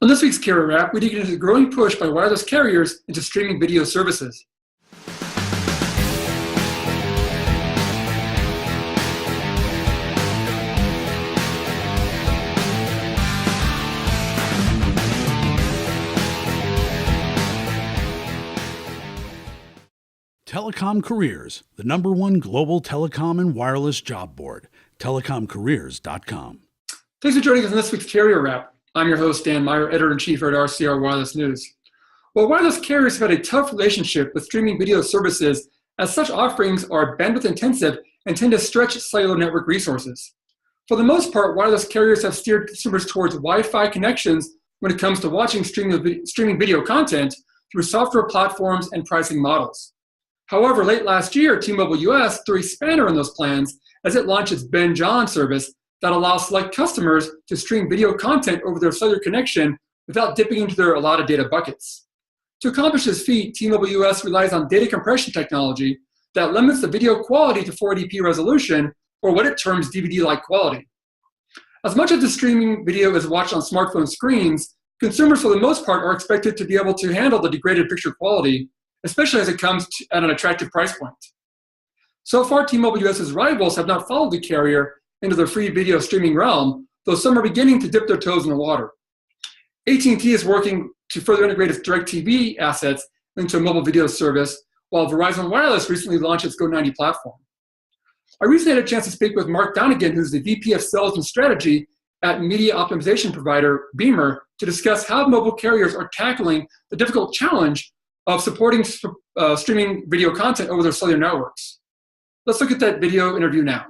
On this week's Carrier Wrap, we dig into the growing push by wireless carriers into streaming video services. Telecom Careers, the #1 global telecom and wireless job board, telecomcareers.com. Thanks for joining us on this week's Carrier Wrap. I'm your host, Dan Meyer, Editor-in-Chief here at RCR Wireless News. Well, wireless carriers have had a tough relationship with streaming video services, as such offerings are bandwidth intensive and tend to stretch cellular network resources. For the most part, wireless carriers have steered consumers towards Wi-Fi connections when it comes to watching streaming video content through software platforms and pricing models. However, late last year, T-Mobile US threw a spanner in those plans as it launched its Ben John service that allows select customers to stream video content over their cellular connection without dipping into their allotted data buckets. To accomplish this feat, T-Mobile US relies on data compression technology that limits the video quality to 480p resolution, or what it terms DVD-like quality. As much as the streaming video is watched on smartphone screens, consumers for the most part are expected to be able to handle the degraded picture quality, especially as it comes at an attractive price point. So far, T-Mobile US's rivals have not followed the carrier into the free video streaming realm, though some are beginning to dip their toes in the water. AT&T is working to further integrate its DirecTV assets into a mobile video service, while Verizon Wireless recently launched its Go90 platform. I recently had a chance to speak with Mark Donegan, who's the VP of Sales and Strategy at media optimization provider Beamer, to discuss how mobile carriers are tackling the difficult challenge of supporting streaming video content over their cellular networks. Let's look at that video interview now.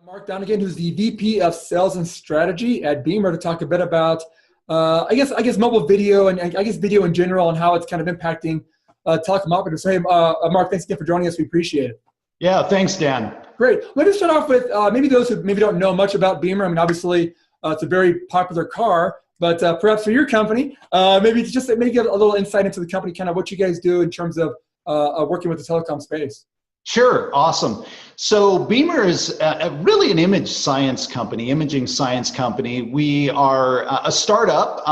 Mark Donegan, who's the VP of Sales and Strategy at Beamer, to talk a bit about, I guess mobile video and I guess video in general and how it's kind of impacting telecom operators. Hey, Mark, thanks again for joining us. We appreciate it. Yeah, thanks, Dan. Great. Let's start off with maybe those who maybe don't know much about Beamer. I mean, obviously, it's a very popular car, but perhaps for your company, maybe give a little insight into the company, kind of what you guys do in terms of working with the telecom space. Sure, awesome. So Beamer is really an imaging science company. We are a startup.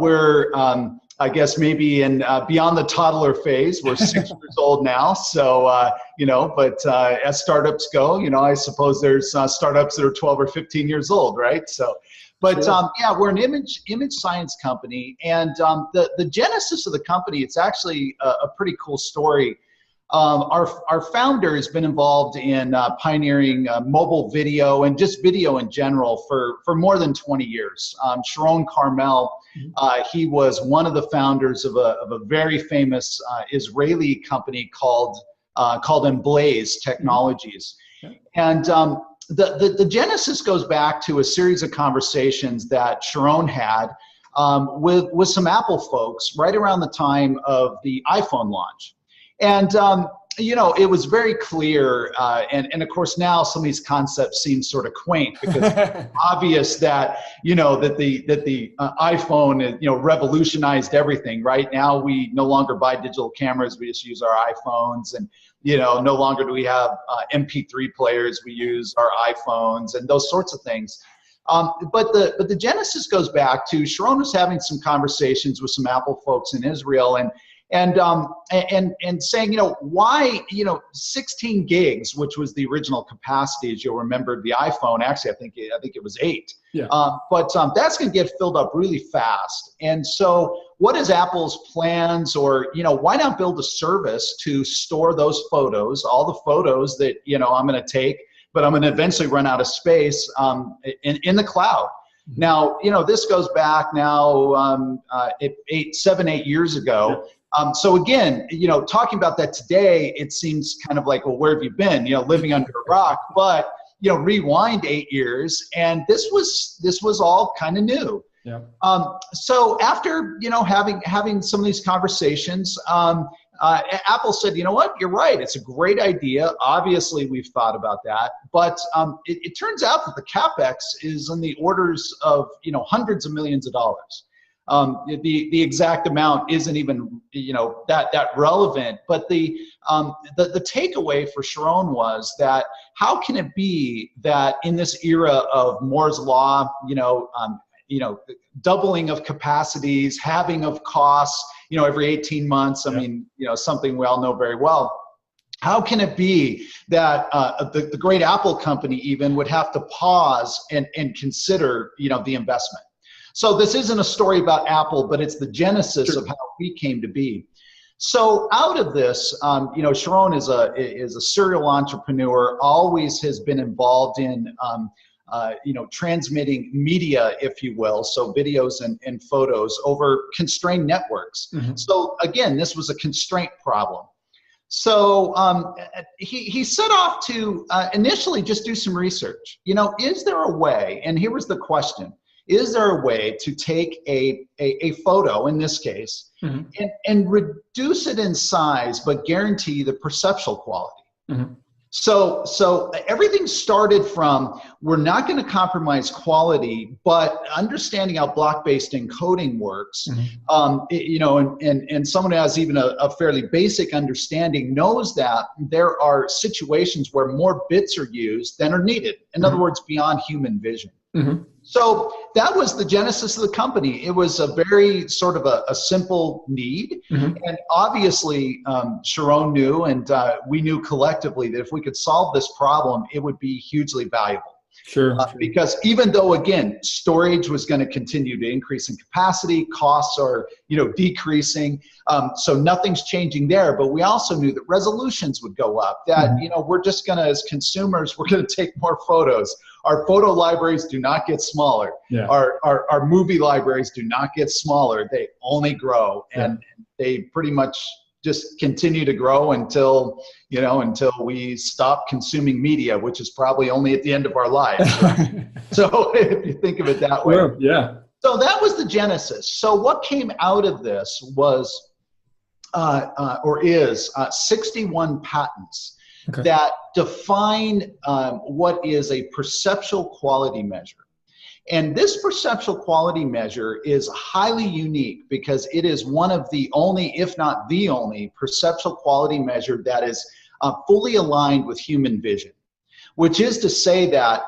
We're, I guess, maybe in beyond the toddler phase. We're 6 years old now. So, but as startups go, I suppose there's startups that are 12 or 15 years old, right? So, but yeah, we're an image science company. And the genesis of the company, it's actually a pretty cool story. Our founder has been involved in pioneering mobile video and just video in general for more than 20 years. Sharon Carmel, he was one of the founders of a very famous Israeli company called Emblaze Technologies. And the genesis goes back to a series of conversations that Sharon had with some Apple folks right around the time of the iPhone launch. And, it was very clear, and of course now some of these concepts seem sort of quaint because it's obvious that, that the iPhone, revolutionized everything. Right now we no longer buy digital cameras, we just use our iPhones, and, no longer do we have MP3 players, we use our iPhones and those sorts of things. But the genesis goes back to Sharon was having some conversations with some Apple folks in Israel, and saying, why, 16 gigs, which was the original capacity, as you'll remember, the iPhone, actually, I think it was 8. Yeah. But that's going to get filled up really fast. And so what is Apple's plans, or, why not build a service to store those photos, all the photos that, I'm going to take, but I'm going to eventually run out of space in the cloud. Now, this goes back now 7, 8 years ago. So again, talking about that today, it seems kind of like, well, where have you been? Living under a rock. But rewind 8 years, and this was all kind of new. Yeah. So after having some of these conversations, Apple said, you know what, you're right. It's a great idea. Obviously, we've thought about that, but it turns out that the CapEx is in the orders of hundreds of millions of dollars. The exact amount isn't even that relevant, but the takeaway for Sharon was that how can it be that in this era of Moore's law, doubling of capacities, halving of costs, every 18 months. I mean, something we all know very well. How can it be that the great Apple company even would have to pause and consider, the investment? So this isn't a story about Apple, but it's the genesis of how we came to be. So out of this, Sharon is a serial entrepreneur, always has been involved in, transmitting media, if you will, so videos and photos over constrained networks. Mm-hmm. So again, this was a constraint problem. So he set off to initially just do some research. Is there a way, and here was the question, is there a way to take a photo, in this case, mm-hmm. and reduce it in size, but guarantee the perceptual quality? Mm-hmm. So everything started from, we're not going to compromise quality, but understanding how block-based encoding works, mm-hmm. And someone who has even a fairly basic understanding knows that there are situations where more bits are used than are needed. In mm-hmm. other words, beyond human vision. Mm-hmm. So that was the genesis of the company. It was a very sort of a simple need. Mm-hmm. And obviously, Sharon knew, and we knew collectively, that if we could solve this problem, it would be hugely valuable. Sure. Because even though, again, storage was going to continue to increase in capacity, costs are, decreasing. So nothing's changing there. But we also knew that resolutions would go up, that, mm-hmm. We're just going to, as consumers, we're going to take more photos. Our photo libraries do not get smaller. Yeah. Our movie libraries do not get smaller. They only grow. And they pretty much just continue to grow until we stop consuming media, which is probably only at the end of our lives. Right? So if you think of it that way. Sure. Yeah. So that was the genesis. So what came out of this was, is 61 patents that define what is a perceptual quality measure. And this perceptual quality measure is highly unique because it is one of the only, if not the only, perceptual quality measure that is fully aligned with human vision, which is to say that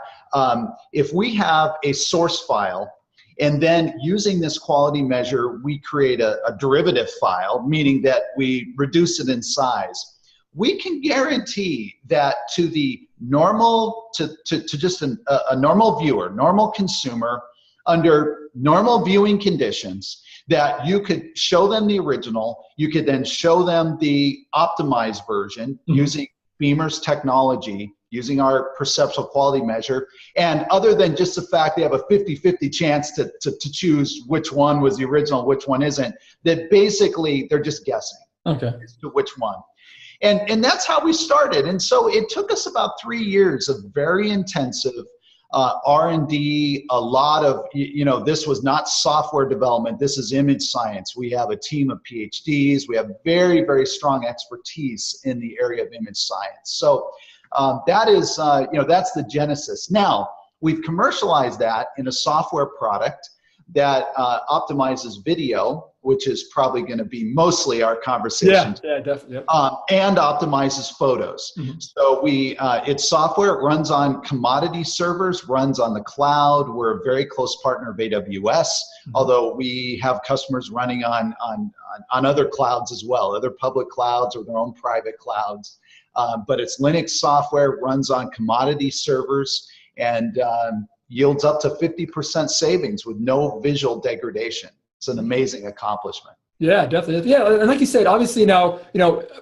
if we have a source file and then using this quality measure, we create a derivative file, meaning that we reduce it in size, we can guarantee that to the normal, to just a normal viewer, normal consumer, under normal viewing conditions, that you could show them the original, you could then show them the optimized version mm-hmm. using Beamer's technology, using our perceptual quality measure, and other than just the fact they have a 50-50 chance to choose which one was the original, which one isn't, that basically they're just guessing as to which one. And that's how we started. And so it took us about 3 years of very intensive R&D, a lot of, this was not software development, this is image science. We have a team of PhDs, we have very, very strong expertise in the area of image science. So that is, that's the genesis. Now, we've commercialized that in a software product that optimizes video, which is probably going to be mostly our conversation. Yeah, definitely. Yep. And optimizes photos. Mm-hmm. So it's software. It runs on commodity servers, runs on the cloud. We're a very close partner of AWS, mm-hmm. although we have customers running on other clouds as well, other public clouds or their own private clouds. But it's Linux software, runs on commodity servers, and yields up to 50% savings with no visual degradation. It's an amazing accomplishment. Yeah, definitely. Yeah, and like you said, obviously now,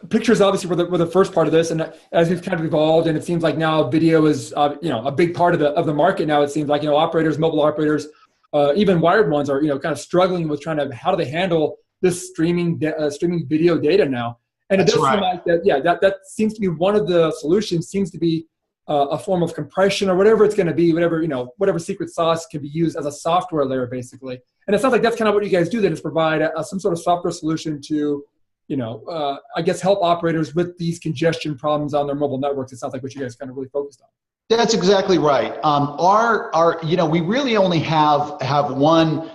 pictures obviously were the first part of this, and as we've kind of evolved, and it seems like now video is, a big part of the market now. It seems like, operators, mobile operators, even wired ones are, kind of struggling with how do they handle this streaming video data now? And it does seem like that, that seems to be one of the solutions. Seems to be a form of compression or whatever it's going to be, whatever secret sauce can be used as a software layer, basically. And it sounds like that's kind of what you guys do, then, is provide some sort of software solution to, I guess, help operators with these congestion problems on their mobile networks. It sounds like what you guys kind of really focused on. That's exactly right. We really only have one,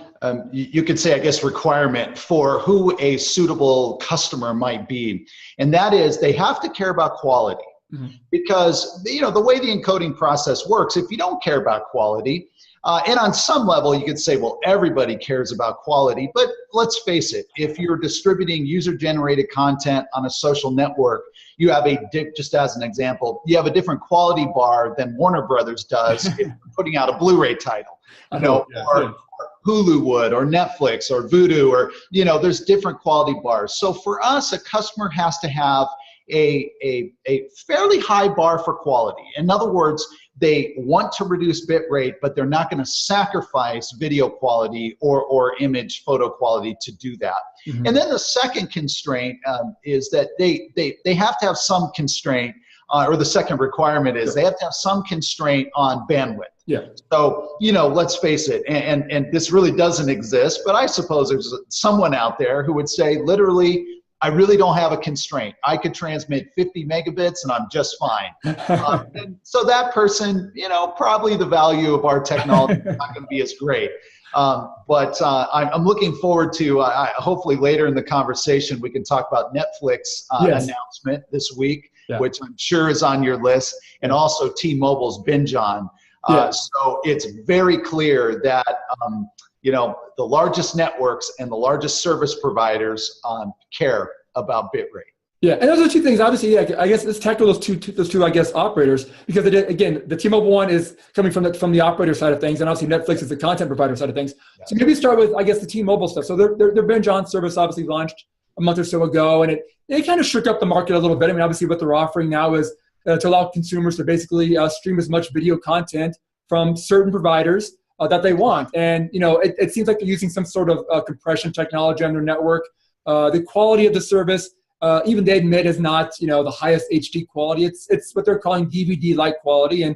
you could say, I guess, requirement for who a suitable customer might be. And that is they have to care about quality. Mm-hmm. Because, the way the encoding process works, if you don't care about quality, And on some level, you could say, well, everybody cares about quality. But let's face it, if you're distributing user-generated content on a social network, you have just as an example, you have a different quality bar than Warner Brothers does if you're putting out a Blu-ray title, or Hulu would, or Netflix, or Vudu, or, there's different quality bars. So for us, a customer has to have a fairly high bar for quality. In other words, they want to reduce bit rate, but they're not going to sacrifice video quality or image photo quality to do that. Mm-hmm. And then the second constraint is that they have to have some constraint, or the second requirement is they have to have some constraint on bandwidth. Yeah. So, let's face it, and this really doesn't exist, but I suppose there's someone out there who would say, literally, I really don't have a constraint. I could transmit 50 megabits and I'm just fine. And so that person, probably the value of our technology is not going to be as great. But I'm looking forward to, hopefully later in the conversation, we can talk about Netflix announcement this week, which I'm sure is on your list, and also T-Mobile's Binge On. So it's very clear that, the largest networks and the largest service providers care about bit rate. Yeah, and those are two things. Obviously, I guess let's tackle those two I guess, operators, because again, the T-Mobile one is coming from the operator side of things, and obviously Netflix is the content provider side of things. Yeah. So maybe start with, I guess, the T-Mobile stuff. So their Binge On service obviously launched a month or so ago, and it kind of shook up the market a little bit. I mean, obviously, what they're offering now is to allow consumers to basically stream as much video content from certain providers that they want. And, it seems like they're using some sort of compression technology on their network. The quality of the service, even they admit, is not, the highest HD quality. It's what they're calling DVD-like quality. And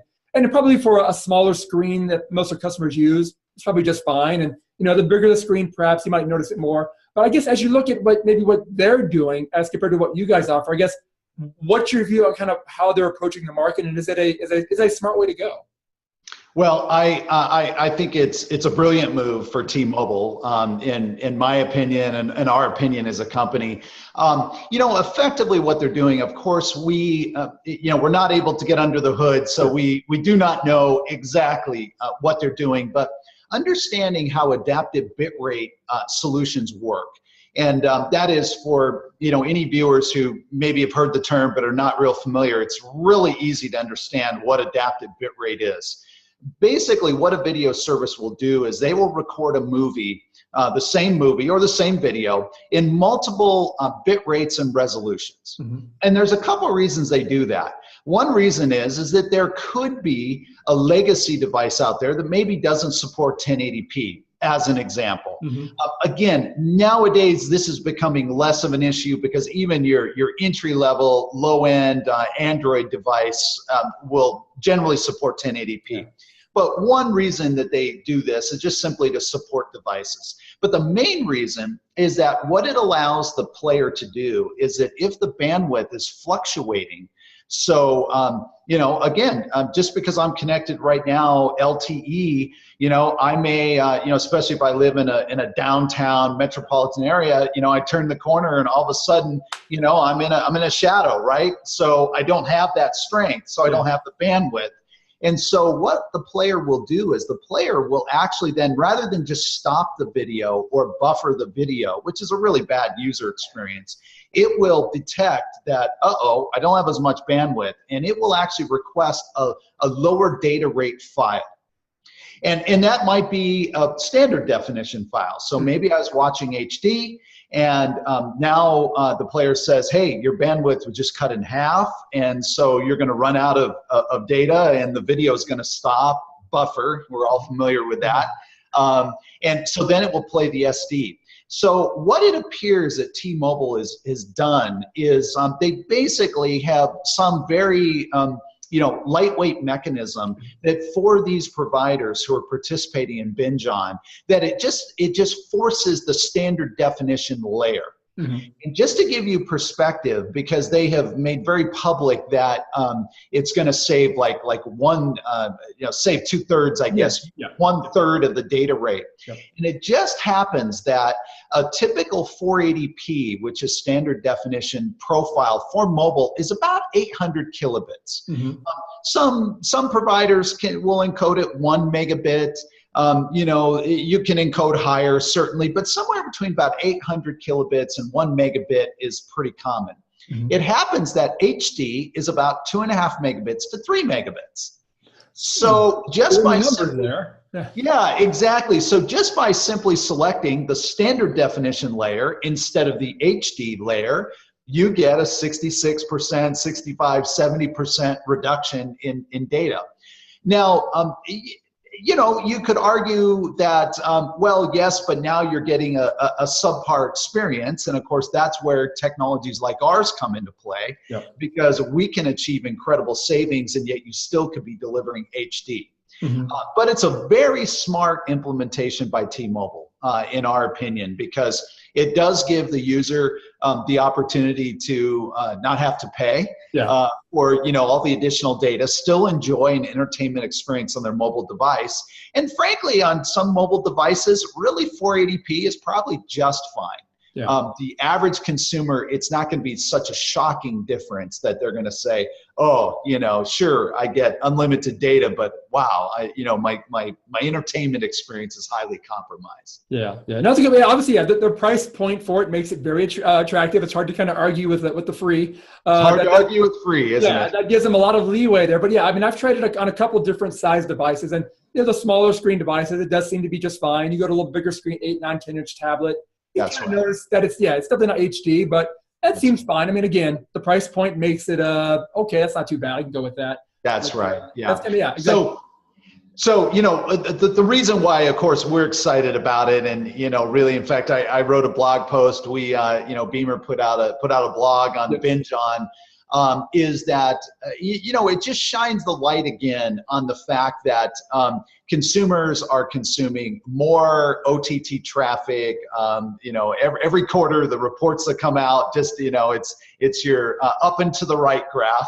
probably for a smaller screen that most of their customers use, it's probably just fine. And, the bigger the screen, perhaps you might notice it more. But I guess as you look at what they're doing as compared to what you guys offer, I guess, what's your view on kind of how they're approaching the market? And is it a smart way to go? Well, I think it's a brilliant move for T-Mobile, in my opinion, and our opinion as a company. Effectively what they're doing, of course, we're not able to get under the hood, so we do not know exactly what they're doing, but understanding how adaptive bitrate solutions work. And that is for, any viewers who maybe have heard the term but are not real familiar, it's really easy to understand what adaptive bitrate is. Basically, what a video service will do is they will record a movie, the same movie or the same video, in multiple bit rates and resolutions. Mm-hmm. And there's a couple of reasons they do that. One reason is that there could be a legacy device out there that maybe doesn't support 1080p, as an example. Mm-hmm. Again, nowadays, this is becoming less of an issue because even your entry-level, low-end Android device will generally support 1080p. Yeah. But one reason that they do this is just simply to support devices. But the main reason is that what it allows the player to do is that if the bandwidth is fluctuating, so, again, just because I'm connected right now, LTE, I may, especially if I live in a downtown metropolitan area, I turn the corner and all of a sudden, I'm in a shadow, right? So I don't have that strength, so I don't have the bandwidth. And so what the player will do is the player will actually then, rather than just stop the video or buffer the video, which is a really bad user experience, it will detect that, I don't have as much bandwidth, and it will actually request a lower data rate file. And that might be a standard definition file. So maybe I was watching HD, and now the player says, hey, your bandwidth was just cut in half, and so you're going to run out of data, and the video is going to stop, buffer. We're all familiar with that. And so then it will play the SD. So what it appears that T-Mobile has done is they basically have some very lightweight mechanism that for these providers who are participating in Binge On, that it just forces the standard definition layer. Mm-hmm. And just to give you perspective, because they have made very public that it's going to save like one, save 2/3, I guess, 1/3 of the data rate. Yep. And it just happens that a typical 480p, which is standard definition profile for mobile, is about 800 kilobits. Mm-hmm. Some providers will encode it 1 megabit. You can encode higher, certainly, but somewhere between about 800 kilobits and 1 megabit is pretty common. Mm-hmm. It happens that HD is about 2.5 megabits to 3 megabits. So just by yeah, exactly. So just by simply selecting the standard definition layer instead of the HD layer, you get a 66%, 65, 70% reduction in data. Now, you could argue that, well, yes, but now you're getting a subpar experience. And of course, that's where technologies like ours come into play, because we can achieve incredible savings and yet you still could be delivering HD. Mm-hmm. But it's a very smart implementation by T-Mobile, in our opinion, because it does give the user the opportunity to not have to pay for all the additional data, still enjoy an entertainment experience on their mobile device. And frankly, on some mobile devices, really 480p is probably just fine. Yeah. The average consumer, it's not going to be such a shocking difference that they're going to say, oh, sure, I get unlimited data, but wow, my entertainment experience is highly compromised. Yeah. No, that's a good way. Obviously, the price point for it makes it very attractive. It's hard to kind of argue with the free. It's hard to argue with free, isn't it? Yeah, that gives them a lot of leeway there. But yeah, I mean, I've tried it on a couple different size devices, and the smaller screen devices, it does seem to be just fine. You go to a little bigger screen, 8, 9, 10-inch tablet. That's right. Notice that it's definitely not HD, but that seems fine. I mean, again, the price point makes it okay. That's not too bad. I can go with that. That's right. Yeah. Exactly. So the reason why, of course, we're excited about it, and really, in fact, I wrote a blog post. We Beamer put out a blog on Binge On. Is that it just shines the light again on the fact that consumers are consuming more OTT traffic. Every quarter the reports that come out, just it's your up and to the right graph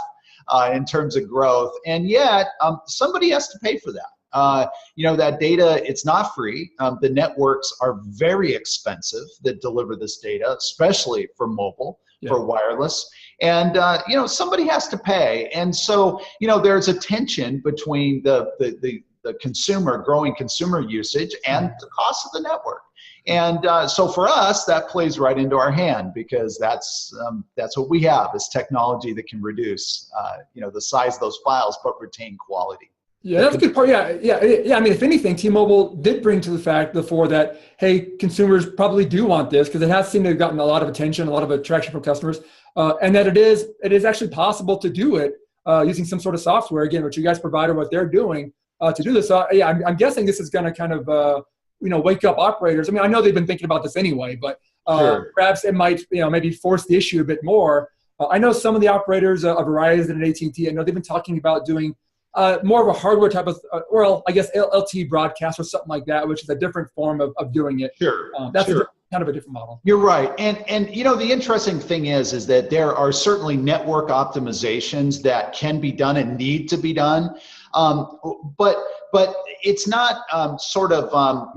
in terms of growth, and yet somebody has to pay for that. That data, it's not free. The networks are very expensive that deliver this data, especially for mobile, for wireless. And, somebody has to pay. And so, there's a tension between the growing consumer usage and the cost of the network. And so for us, that plays right into our hand, because that's what we have, is technology that can reduce, the size of those files, but retain quality. Yeah, that's a good part. Yeah. I mean, if anything, T-Mobile did bring to the fact before that, hey, consumers probably do want this, because it has seemed to have gotten a lot of attention, a lot of attraction from customers, and that it is actually possible to do it using some sort of software, again, which you guys provide or what they're doing to do this. So I'm guessing this is going to kind of wake up operators. I mean, I know they've been thinking about this anyway, but perhaps it might maybe force the issue a bit more. I know some of the operators, Verizon and AT&T, I know they've been talking about doing more of a hardware type of, I guess LTE broadcast or something like that, which is a different form of doing it. Sure. That's kind of a different model. You're right. And the interesting thing is that there are certainly network optimizations that can be done and need to be done. But it's not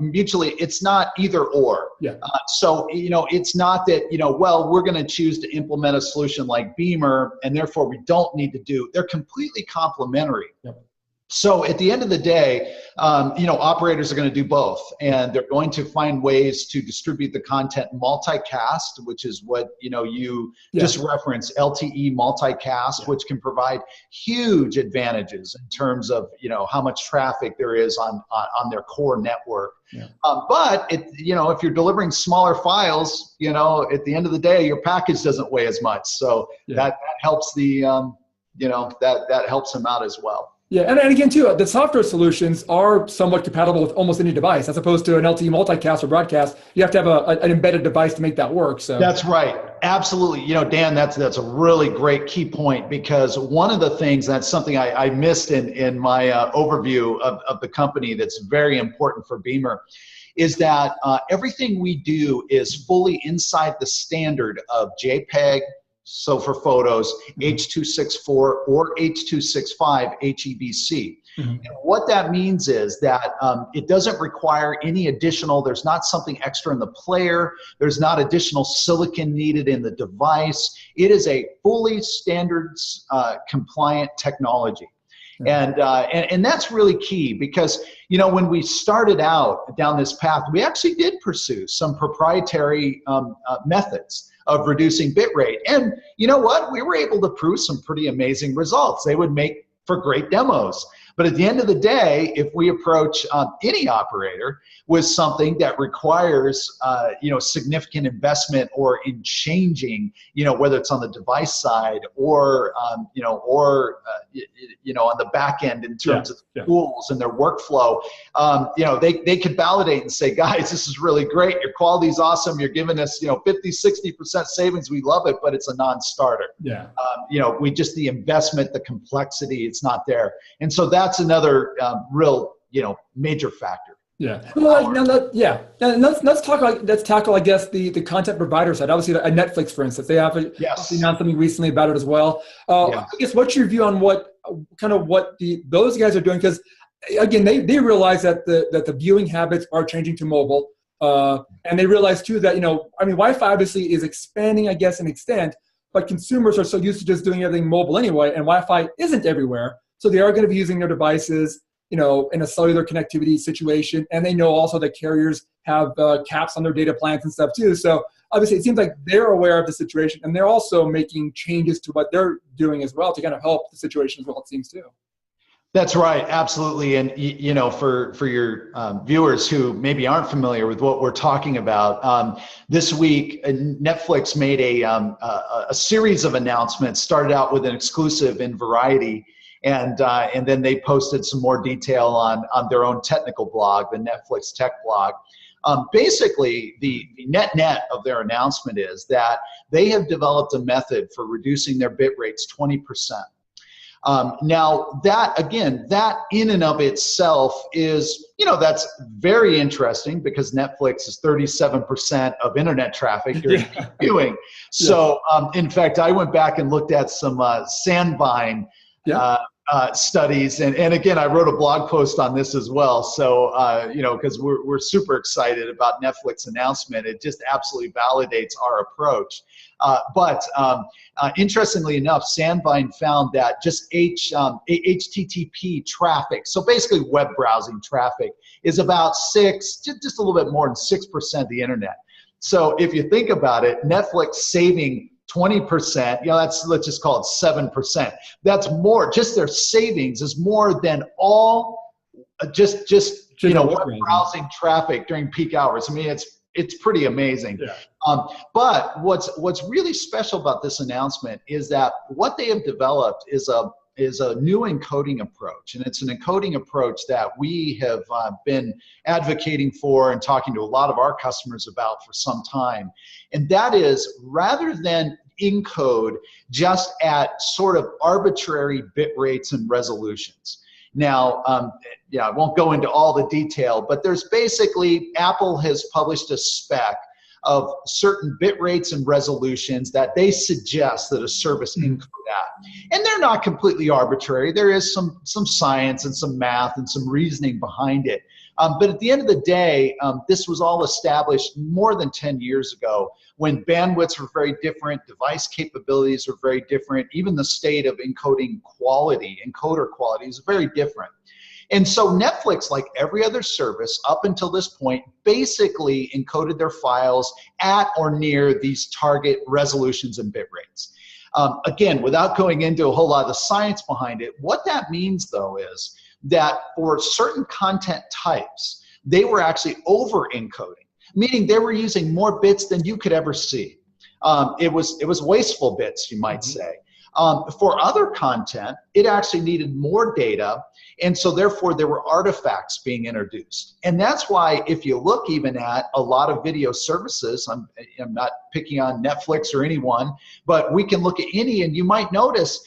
mutually, it's not either or. Yeah. So, it's not that, we're going to choose to implement a solution like Beamer and therefore we don't need to do, they're completely complementary. Yep. So at the end of the day, operators are going to do both, and they're going to find ways to distribute the content multicast, which is what you just referenced, LTE multicast, which can provide huge advantages in terms of how much traffic there is on their core network. Yeah. But if you're delivering smaller files, at the end of the day, your package doesn't weigh as much, so that helps that helps them out as well. Yeah, and again, too, the software solutions are somewhat compatible with almost any device, as opposed to an LTE multicast or broadcast. You have to have an embedded device to make that work. So that's right, absolutely. Dan, that's a really great key point, because one of the things, that's something I missed in my overview of the company that's very important for Beamer, is that everything we do is fully inside the standard of JPEG. So for photos, H.264 or H.265 HEVC. Mm-hmm. And what that means is that it doesn't require any additional, there's not something extra in the player, there's not additional silicon needed in the device. It is a fully standards compliant technology. And that's really key because, when we started out down this path, we actually did pursue some proprietary methods of reducing bit rate. And you know what? We were able to prove some pretty amazing results. They would make for great demos. But at the end of the day, if we approach any operator with something that requires, significant investment or in changing, whether it's on the device side or, on the back end in terms of tools and their workflow, they could validate and say, guys, this is really great. Your quality is awesome. You're giving us, 50, 60% savings. We love it, but it's a non-starter. Yeah. The investment, the complexity, it's not there. And so that's another real, major factor. Yeah. Well, and let's tackle, I guess, the content provider side. Obviously, Netflix, for instance, they have announced something recently about it as well. I guess, what's your view on what those guys are doing? Because again, they realize that the viewing habits are changing to mobile, and they realize too that Wi-Fi obviously is expanding, I guess, in extent, but consumers are so used to just doing everything mobile anyway, and Wi-Fi isn't everywhere, so they are going to be using their devices, in a cellular connectivity situation. And they know also that carriers have caps on their data plans and stuff too. So obviously it seems like they're aware of the situation, and they're also making changes to what they're doing as well to kind of help the situation as well, it seems too. That's right, absolutely. And for your viewers who maybe aren't familiar with what we're talking about, this week Netflix made a series of announcements. Started out with an exclusive in Variety, and then they posted some more detail on their own technical blog, the Netflix Tech blog. Basically, the net of their announcement is that they have developed a method for reducing their bit rates 20%. Now that in and of itself is, that's very interesting because Netflix is 37% of internet traffic during viewing. So in fact, I went back and looked at some Sandvine studies, and again, I wrote a blog post on this as well. So because we're super excited about Netflix announcement, it just absolutely validates our approach. But interestingly enough, Sandvine found that just HTTP traffic, so basically web browsing traffic, is about just a little bit more than 6% of the internet. So if you think about it, Netflix saving 20%, let's just call it 7%. That's more, just their savings is more than all just web browsing traffic during peak hours. I mean, it's pretty amazing. Yeah. But what's really special about this announcement is that what they have developed is a new encoding approach, and it's an encoding approach that we have been advocating for and talking to a lot of our customers about for some time. And that is, rather than encode just at sort of arbitrary bit rates and resolutions. Now, I won't go into all the detail, but there's basically, Apple has published a spec of certain bit rates and resolutions that they suggest that a service encode at. And they're not completely arbitrary. There is some science and some math and some reasoning behind it. But at the end of the day, this was all established more than 10 years ago when bandwidths were very different, device capabilities were very different, even the state of encoder quality is very different. And so Netflix, like every other service up until this point, basically encoded their files at or near these target resolutions and bit rates. Again, without going into a whole lot of the science behind it, what that means though is that for certain content types, they were actually over encoding, meaning they were using more bits than you could ever see. It was wasteful bits, you might say. For other content, it actually needed more data, and so therefore there were artifacts being introduced. And that's why if you look even at a lot of video services, I'm not picking on Netflix or anyone, but we can look at any, and you might notice,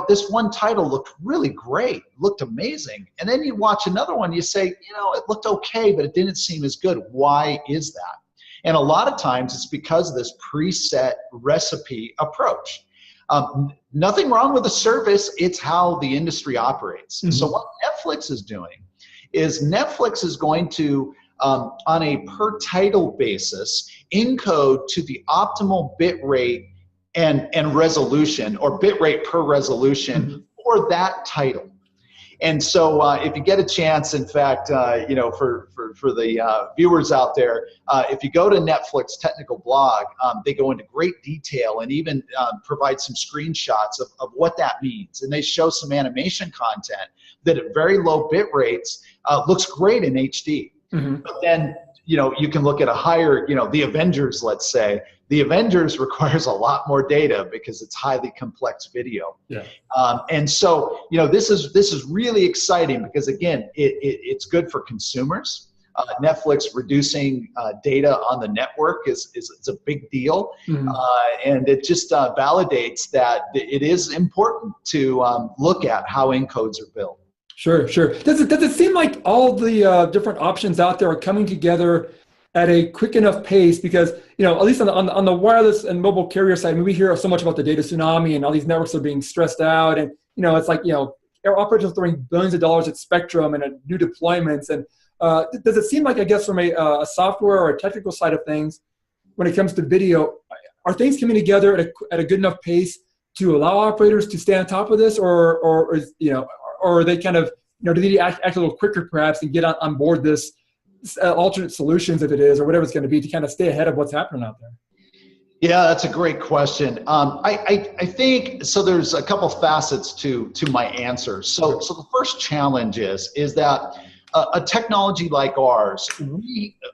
this one title looked really great, looked amazing. And then you watch another one, you say, it looked okay, but it didn't seem as good. Why is that? And a lot of times it's because of this preset recipe approach. Nothing wrong with the service, it's how the industry operates. Mm-hmm. So what Netflix is doing is Netflix is going to, on a per title basis, encode to the optimal bit rate and resolution, or bit rate per resolution, mm-hmm. for that title. And so if you get a chance, in fact, for the viewers out there, if you go to Netflix technical blog, they go into great detail and even provide some screenshots of what that means. And they show some animation content that at very low bit rates looks great in HD. Mm-hmm. But then, you can look at a higher, the Avengers, let's say. The Avengers requires a lot more data because it's highly complex video. Yeah. And so, this is really exciting because, again, it's good for consumers. Netflix reducing data on the network is a big deal. Mm-hmm. And it just validates that it is important to look at how encodes are built. Sure. Does it seem like all the different options out there are coming together at a quick enough pace? Because, at least on the wireless and mobile carrier side, we hear so much about the data tsunami and all these networks are being stressed out. And, it's like, air operators are throwing billions of dollars at spectrum and at new deployments. And does it seem like, I guess, from a software or a technical side of things, when it comes to video, are things coming together at a good enough pace to allow operators to stay on top of this, or are they kind of, do they need to act a little quicker perhaps and get on board this alternate solutions, if it is, or whatever it's going to be, to kind of stay ahead of what's happening out there? Yeah, that's a great question. I think, so there's a couple facets to my answer. So the first challenge is that a technology like ours,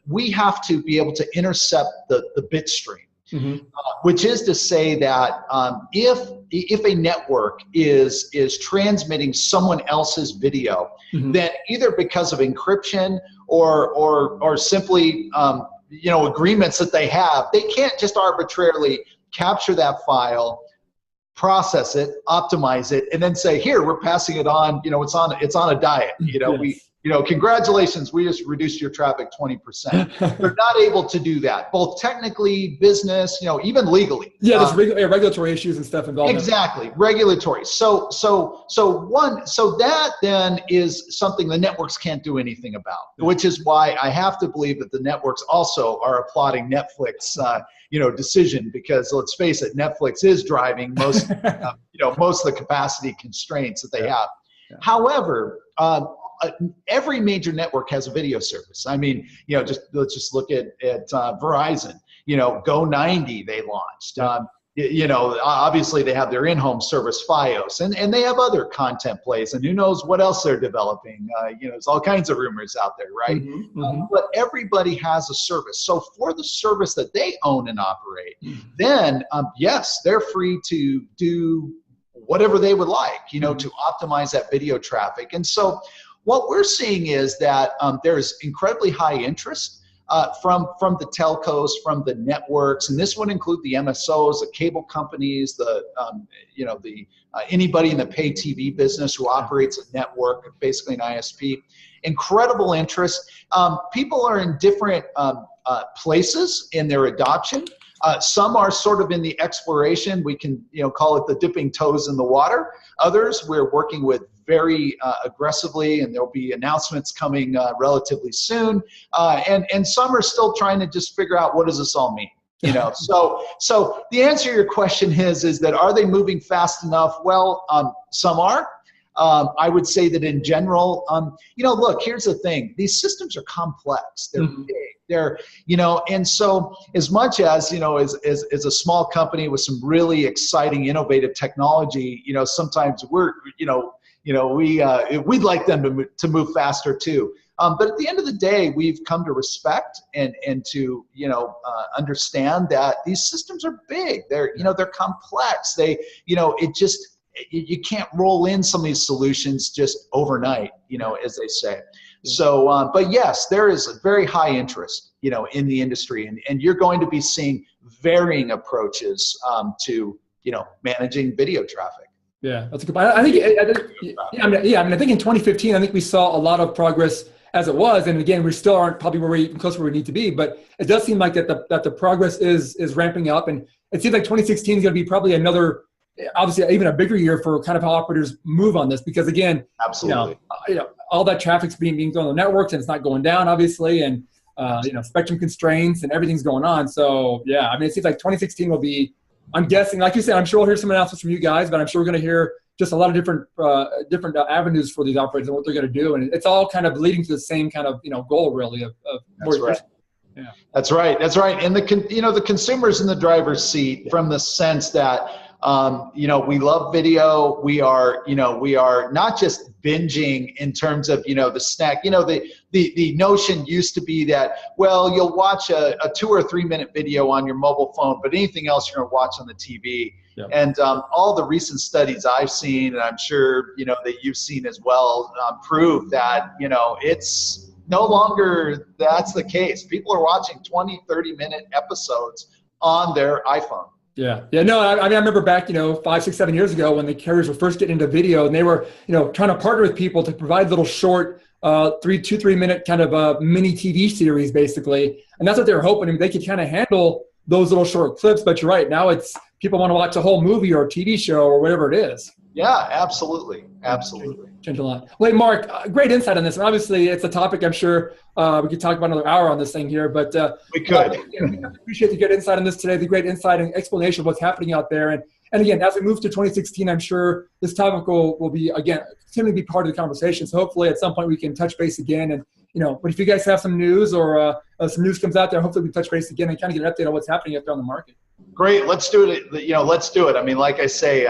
we have to be able to intercept the bit stream. Mm-hmm. Which is to say that if a network is transmitting someone else's video, mm-hmm. then either because of encryption or simply agreements that they have, they can't just arbitrarily capture that file, process it, optimize it, and then say, here, we're passing it on. It's on a diet. Yes. Congratulations, we just reduced your traffic 20%. They're not able to do that, both technically, business, even legally. Yeah, there's regulatory issues and stuff involved. Exactly, regulatory. So that then is something the networks can't do anything about, which is why I have to believe that the networks also are applauding Netflix, decision, because let's face it, Netflix is driving most, most of the capacity constraints that they have. Yeah. However, every major network has a video service. I mean, let's just look at Verizon. Go90 they launched. Obviously they have their in-home service Fios, and they have other content plays, and who knows what else they're developing. There's all kinds of rumors out there, right? Mm-hmm, mm-hmm. But everybody has a service. So for the service that they own and operate, mm-hmm. then yes, they're free to do whatever they would like, mm-hmm. to optimize that video traffic. And so what we're seeing is that there's incredibly high interest from the telcos, from the networks, and this would include the MSOs, the cable companies, anybody in the pay TV business who operates a network, basically an ISP. Incredible interest. People are in different places in their adoption. Some are sort of in the exploration. We can, call it the dipping toes in the water. Others, we're working with very aggressively, and there'll be announcements coming relatively soon. And some are still trying to just figure out, what does this all mean? So the answer to your question is that, are they moving fast enough? Well, some are. I would say that in general, look, here's the thing. These systems are complex. They're mm-hmm. big. They're, and so as much as, as a small company with some really exciting, innovative technology, sometimes we'd like them to move faster too. But at the end of the day, we've come to respect and to, understand that these systems are big. They're, they're complex. They, you can't roll in some of these solutions just overnight, as they say. So, but yes, there is a very high interest, in the industry, and you're going to be seeing varying approaches to, managing video traffic. Yeah, that's a good point. I think in 2015, I think we saw a lot of progress as it was, and again, we still aren't probably close where we need to be, but it does seem like that the progress is ramping up, and it seems like 2016 is going to be probably another, obviously even a bigger year for kind of how operators move on this, because again, absolutely, all that traffic's being thrown on the networks, and it's not going down, obviously, and spectrum constraints and everything's going on. So yeah, I mean, it seems like 2016 will be, I'm guessing, like you said, I'm sure we'll hear some announcements from you guys, but I'm sure we're going to hear just a lot of different avenues for these operators and what they're going to do, and it's all kind of leading to the same kind of goal really of more efficient. Yeah. That's right. And the consumer's in the driver's seat from the sense that, we love video. We are not just binging in terms of, the snack. The notion used to be that, well, you'll watch a 2 or 3 minute video on your mobile phone, but anything else you're going to watch on the TV. Yep. And all the recent studies I've seen, and I'm sure, that you've seen as well, prove that, it's no longer that's the case. People are watching 20, 30-minute episodes on their iPhone. Yeah. No, I remember back, 5, 6, 7 years ago when the carriers were first getting into video, and they were, trying to partner with people to provide little short 3 minute kind of mini TV series, basically. And that's what they were hoping. I mean, they could kind of handle those little short clips, but you're right. Now it's people want to watch a whole movie or a TV show or whatever it is. Yeah, absolutely. Change a lot. Well, hey, Mark, great insight on this. And obviously, it's a topic I'm sure we could talk about another hour on this thing here. But we could. We appreciate the good insight on this today, the great insight and explanation of what's happening out there. And again, as we move to 2016, I'm sure this topic will be, again, continue to be part of the conversation. So hopefully at some point we can touch base again. And, but if you guys have some news or some news comes out there, hopefully we touch base again and kind of get an update on what's happening out there on the market. Great. Let's do it. Let's do it. I mean, like I say,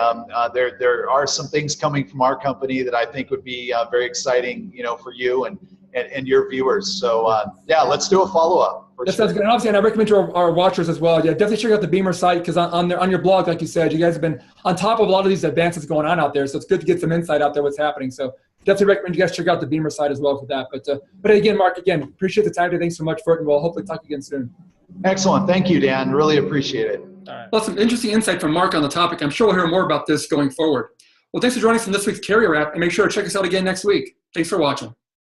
there are some things coming from our company that I think would be very exciting, for you and your viewers. So let's do a follow-up. That sounds good. And obviously, and I recommend to our watchers as well. Yeah, definitely check out the Beamer site because on your blog, like you said, you guys have been on top of a lot of these advances going on out there. So it's good to get some insight out there what's happening. So definitely recommend you guys check out the Beamer site as well for that. But again, Mark, appreciate the time today. Thanks so much for it, and we'll hopefully talk again soon. Excellent. Thank you, Dan. Really appreciate it. All right. Well, some interesting insight from Mark on the topic. I'm sure we'll hear more about this going forward. Well, thanks for joining us in this week's Carrier Wrap, and make sure to check us out again next week. Thanks for watching.